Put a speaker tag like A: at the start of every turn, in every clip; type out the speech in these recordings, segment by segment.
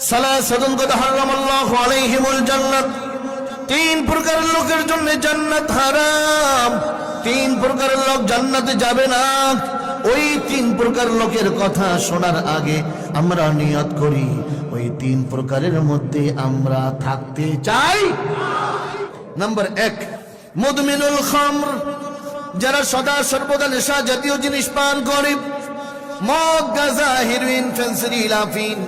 A: সালাসাতুন কদ হারামাল্লাহু আলাইহিমুল জান্নাত, তিন প্রকার লোকের জন্য জান্নাত হারাম। তিন প্রকার লোক জান্নাতে যাবে না। ওই তিন প্রকার লোকের কথা শোনার আগে আমরা নিয়ত করি ওই তিন প্রকারের মধ্যে আমরা থাকতে চাই। নাম্বার 1, মুদমিনুল খামর, যারা সদা সর্বদা নেশা জাতীয় জিনিস পান করে। মদ, গাঁজা, হেরোইন, ফেন্সিডিল, আফিন,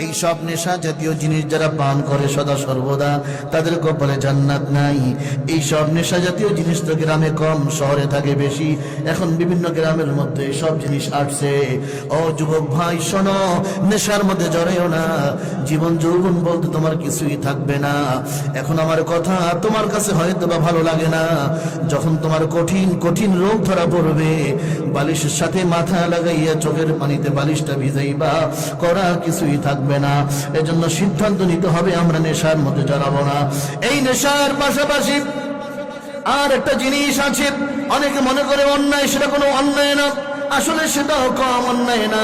A: এই সব নেশা জাতীয় জিনিস যারা পান করে সদা সর্বদা, তাদের কপালে জান্নাত নাই। এই সব নেশা জাতীয় জিনিস তো গ্রামে কম, শহরে থাকে বেশি। এখন বিভিন্ন গ্রামের মধ্যে সব জিনিস আসছে। ও যুবক ভাই শোনো, নেশার মধ্যে জড়াইও না। জীবন যৌবন বলতে তোমার কিছুই থাকবে না। এখন আমার কথা তোমার কাছে হয়তো বা ভালো লাগে না। যখন তোমার কঠিন কঠিন রোগ ধরা পড়বে, বালিশের সাথে মাথা লাগাইয়া চোখের পানিতে বালিশটা ভিজাইবা, করার কিছুই থাকবে না। এজন্য সিদ্ধান্ত নিতে হবে আমরা নেশার মধ্যে জড়াবো না। এই নেশার পাশাপাশি আর একটা জিনিস আছে, অনেকে মনে করে অন্যায়, সেটা কোনো অন্যায় না। আসলে সেটাও কম অন্যায় না।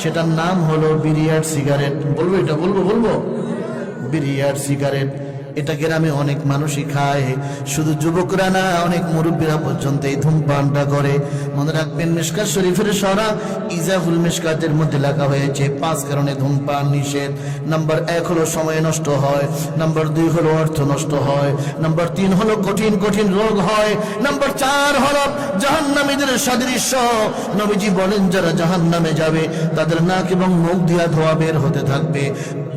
A: সেটার নাম হলো বিড়ি আর সিগারেট। বলবো এটা? বলবো বিড়ি আর সিগারেট। এটা গ্রামে অনেক মানুষই খায়, শুধু যুবকরা না, অনেক মুরব্বীরা পর্যন্ত এই ধূমপানটা করে। মনে রাখবেন, মিশকাত শরীফের সরা ইজাহুল মিশকাতের মধ্যে লেখা হয়েছে 5 কারণে ধূমপান নিষেধ। নাম্বার 1 হলো সময় নষ্ট হয়, নাম্বার 2 হলো অর্থ নষ্ট হয়, নাম্বার 3 হলো কঠিন কঠিন রোগ হয়, নাম্বার 4 হলো জাহান্নামীদের সাদৃশ্য। নবীজি বলেন, যারা জাহান্নামে যাবে তাদের নাক এবং মুখ দিয়া ধোঁয়া বের হতে থাকবে।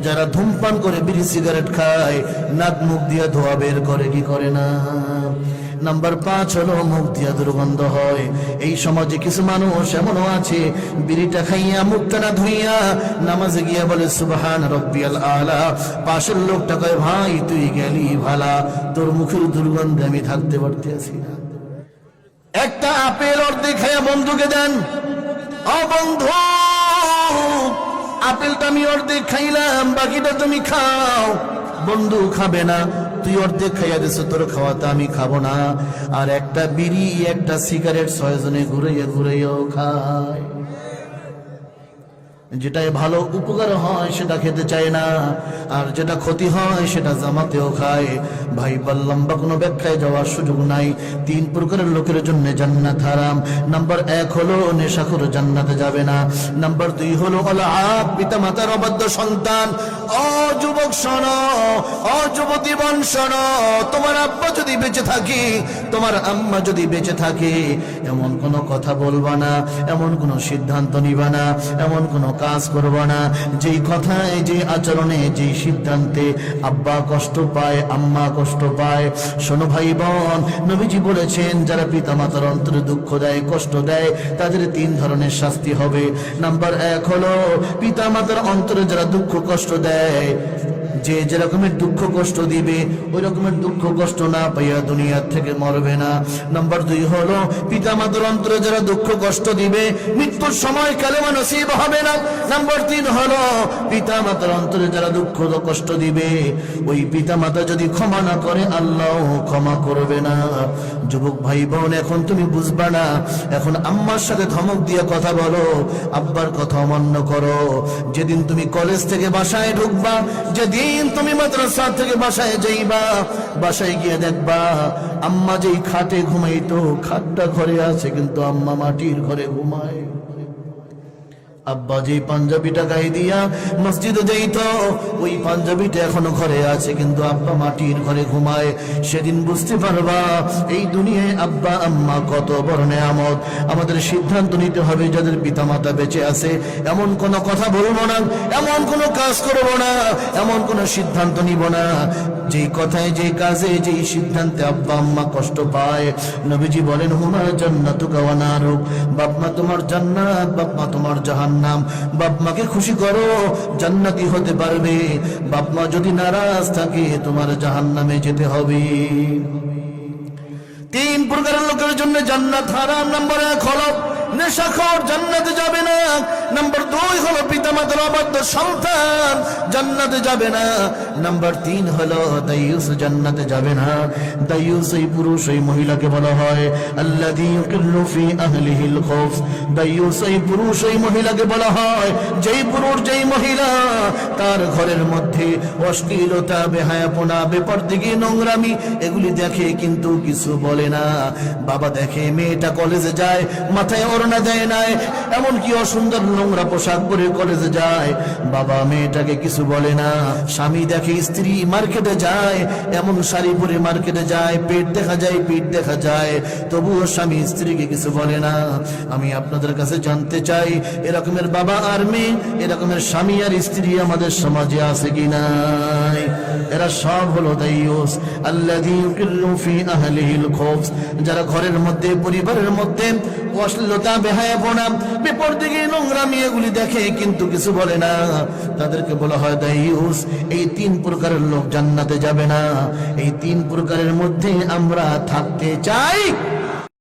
A: যারা ধূমপান করে, বিড়ি সিগারেট খায়, নাক মুখ দিয়া ধোঁয়া বের করে, কি করে না? নাম্বার 5 হলো মুখ দিয়া দুর্গন্ধ হয়। এই সমাজে কিছু মানুষ এমনও আছে, বিড়িটা খাইয়া মুখটা না ধুইয়া নামাজে গিয়া বলে সুবহান রাব্বিয়াল আলা। পাশের লোকটা কয়, ভাই তুই গেলি ভালা, তোর মুখের দুর্গন্ধে আমি থাকতে পারতেছি না। একটা আপেল অর্ধেক খাইয়া বন্ধুকে দেন, ও বন্ধু, আপেলটা আমি অর্ধেক খাইলাম, বাকিটা তুমি খাও। বন্ধু খাবে না, তুই অর্ধেক খাইয়া দিস, তোর খাওয়াতে আমি খাবো না। আর একটা বিড়ি, একটা সিগারেট 6 জনে ঘুরাইয়াও খায়। যেটাই ভালো উপকার হয় সেটা খেতে চায় না, আর যেটা ক্ষতি হয় সেটা জামাতেও খায়। ভাই বললাম, বা কোনো ব্যাখ্যায় যাওয়ার সুযোগ নাই। 3 প্রকারের লোকের জন্য জান্নাত হারাম। নাম্বার 1 হলো নেশাখোর, জান্নাতে যাবে না। নাম্বার 2 হলো আপ, পিতা মাতার অবাধ্য সন্তান। ও যুবক শোনো, ও যুবতী বোন শোনো, তোমার আব্বা যদি বেঁচে থাকে, তোমার আম্মা যদি বেঁচে থাকে, এমন কোনো কথা বলবা না, এমন কোনো সিদ্ধান্ত নিবা না, এমন কোনো কাজ করব না যেই কথায়, যে আচরণে, যে সিদ্ধান্তে আব্বা কষ্ট পায়, আম্মা কষ্ট পায়। শোনো ভাই বোন, নবীজি বলেছেন, যারা পিতা মাতার অন্তরে দুঃখ দেয়, কষ্ট দেয়, তাদের 3 ধরনের শাস্তি হবে। নাম্বার 1 হলো পিতা মাতার অন্তরে যারা দুঃখ কষ্ট দেয়, যে যেরকমের দুঃখ কষ্ট দিবে ওই রকমের দুঃখ কষ্ট না পাইয়া দুনিয়ার থেকে মরবে না। নাম্বার 2 হলো পিতা মাতার অন্তরে যারা দুঃখ কষ্ট দিবে, মৃত্যুর সময় কালেমা নসিব হবে না। নাম্বার 3 হলো পিতা মাতার অন্তরে যারা দুঃখ কষ্ট দিবে, ওই পিতা মাতা যদি ক্ষমা না করে, আল্লাহ ক্ষমা করবে না। যুবক ভাই বোন, এখন তুমি বুঝবা না। এখন আম্মার সাথে ধমক দিয়ে কথা বলো, আব্বার কথা অমান্য করো। যেদিন তুমি কলেজ থেকে বাসায় ঢুকবা, যেদিন তুমি মাদ্রাসা থেকে বাসায় যাইবা, বাসায় গিয়ে দেখবা আম্মা যেই খাটে ঘুমাইতো, খাটটা ঘরে আছে, কিন্তু আম্মা মাটির ঘরে ঘুমায়। আব্বা যে পাঞ্জাবিটা গায়ে দিয়া মসজিদে যাইত, ওই পাঞ্জাবিটা এখনো ঘরে আছে, কিন্তু আব্বা মাটির ঘরে ঘুমায়। সেদিন বুঝতে পারবা এই দুনিয়ায় আব্বা আম্মা কত বড় নেয়ামত। আমাদের সিদ্ধান্ত নিতে হবে, যাদের পিতা মাতা বেঁচে আছে এমন কোনো কথা বলবো না, এমন কোনো কাজ করব না, এমন কোনো সিদ্ধান্ত নিব না যেই কথায়, যেই কাজে, যেই সিদ্ধান্তে আব্বা আম্মা কষ্ট পায়। নবীজি বলেন, হুমা জান্নাতুকা ওয়া নারুক, বাপ মা তোমার জান্নাত, বাপ মা তোমার জাহান্নাম। বাপ মাকে খুশি করো, জান্নাতি হতে পারবে। বাপ মা যদি নারাজ থাকে, তোমার জাহান্নামে যেতে হবে। 3 প্রকারের লোকের জন্য জান্নাত হারাম। নাম্বার 1 হলো নেশাখোর জান্নাতে যাবে না। নাম্বার 2 হলো পিতামাতার অবাধ্য সন্তান জান্নাতে যাবে না। নাম্বার 3 হলো দায়ুস জান্নাতে যাবে না। দায়ুস এই পুরুষ এই মহিলাকে বলা হয় আল্লাযী ইউকিল্লু ফি আহলিহিল খৌফ। দায়ুস এই পুরুষ এই মহিলাকে বলা হয় যেই পুরুষ যেই মহিলা তার ঘরের মধ্যে অশ্লীলতা, বেহায়াপনা, বেপরদিগি, নোংরামি এগুলি দেখে কিন্তু কিছু বলে না। বাবা দেখে মেয়েটা কলেজে যায়, মাথায় ওড়না দেয় না, এমনকি অসুন্দর নোংরা পোশাক পরে কলেজে যায়, বাবা মেয়েটাকে কিছু বলে না। স্বামী দেখে স্ত্রী মার্কেটে যায়, এমন শাড়ি পরে মার্কেটে যায়, পেট দেখা যায়, পিঠ দেখা যায়, তবুও স্বামী স্ত্রীকে কিছু বলে না। আমি আপনাদের কাছে জানতে চাই এরকমের বাবা আর মেয়ে, এরকমের স্বামী আর স্ত্রী আমাদের সমাজে আছে কি নাই? এরা সব হলো দায়ুস আল্লাযী ইউকিল্লু ফি আহলিহিল খৌফ। যারা ঘরের মধ্যে পরিবারের মধ্যে অশ্লীলতা, বেহায়াপনা, বেপরদিগি, নোংরামি এগুলি দেখে কিন্তু কিছু বলে না, তাদেরকে বলা হয় দায়ুস। এই 3 প্রকারের লোক জান্নাতে যাবে না। এই 3 প্রকারের মধ্যে আমরা থাকতে চাই।